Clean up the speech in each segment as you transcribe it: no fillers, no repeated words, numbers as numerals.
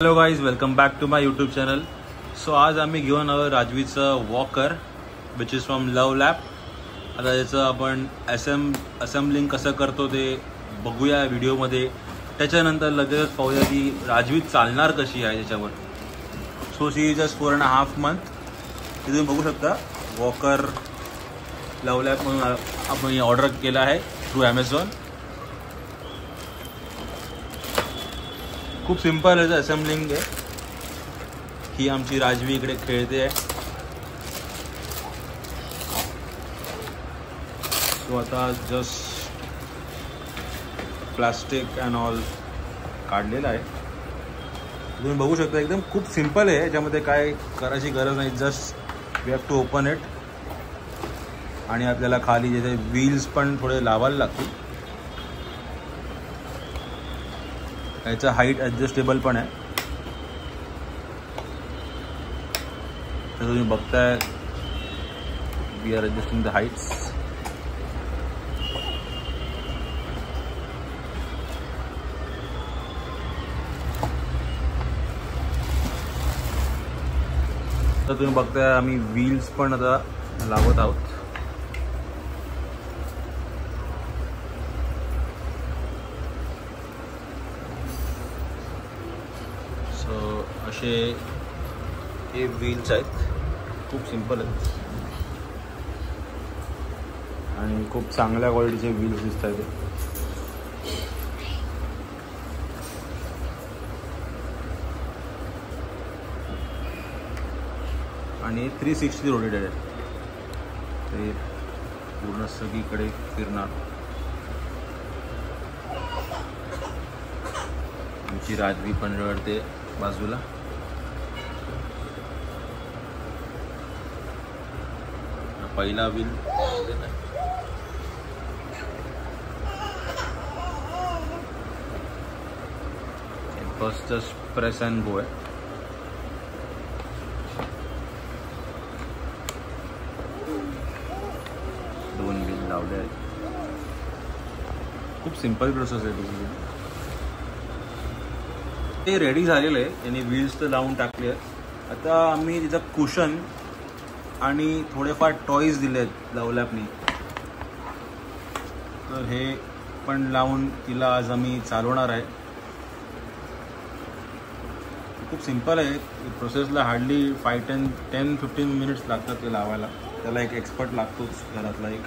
Hello guys, welcome back to my YouTube channel. So आज आम्ही घेऊन आलो राजवीचं walker which is from LuvLap. आता याचं आपण असेंबलिंग कसं करतो ते बघूया व्हिडिओमध्ये. त्याच्यानंतर लगेच पाहूया की राजवी चालणार कशी आहे त्याच्यावर. So she is just 4.5 months. हे तुम्ही बघू शकता वॉकर लव लॅब म्हणून आपण ऑर्डर केला आहे थ्रू ॲमेझॉन. खूप सिंपल याचं असेंबलिंग आहे. ही आमची राजवी इकडे खेळते आहे. सो आता जस्ट प्लास्टिक अँड ऑल काढलेलं आहे. तुम्ही बघू शकता एकदम खूप सिंपल आहे. याच्यामध्ये काय करायची गरज नाही. Just we have to open it. आणि आपल्याला खाली जे व्हील्स पण थोडे लावायला लागतील. याचा हाईट ॲडजस्टेबल पण आहे. तर तुम्ही बघताय we are adjusting the heights. तर तुम्ही बघताय आम्ही व्हील्स पण आता लावत आहोत. असे हे व्हील्स आहेत. खूप सिंपल आहेत आणि खूप चांगल्या क्वालिटीचे व्हील्स दिसत आहेत. आणि 360 रोटेटेड आहेत. ते पूर्ण सगळीकडे फिरणार. आमची राजवी पण रडते बाजूला. पहिला wheel first press and go आहे. दोन व्हील लावले आहेत. खूप सिंपल प्रोसेस आहे तुझी. ते रेडी झालेलं आहे. त्यांनी व्हील्स तर लावून टाकले आहेत. आता आम्ही तिचं कुशन आणि थोडेफार टॉईज दिले आहेत लव लॅबनी. तर हे पण लावून तिला आज आम्ही चालवणार आहे. खूप सिंपल आहे प्रोसेसला. हार्डली 10-15 मिनिट्स लागतात ते लावायला. त्याला एक एक्सपर्ट लागतोच घरातला एक.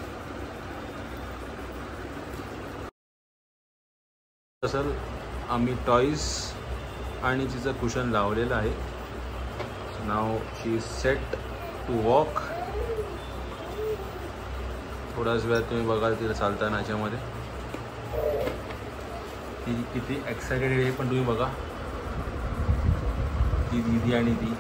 तसं आम्ही टॉईज आणि तिचं कुशन लावलेलं आहे. सो नाव she is set to walk. थोडाच वेळात तुम्ही बघाल तिला चालताना. याच्यामध्ये ती किती एक्सायटेड आहे पण तुम्ही बघा. ती दीदी आणि ती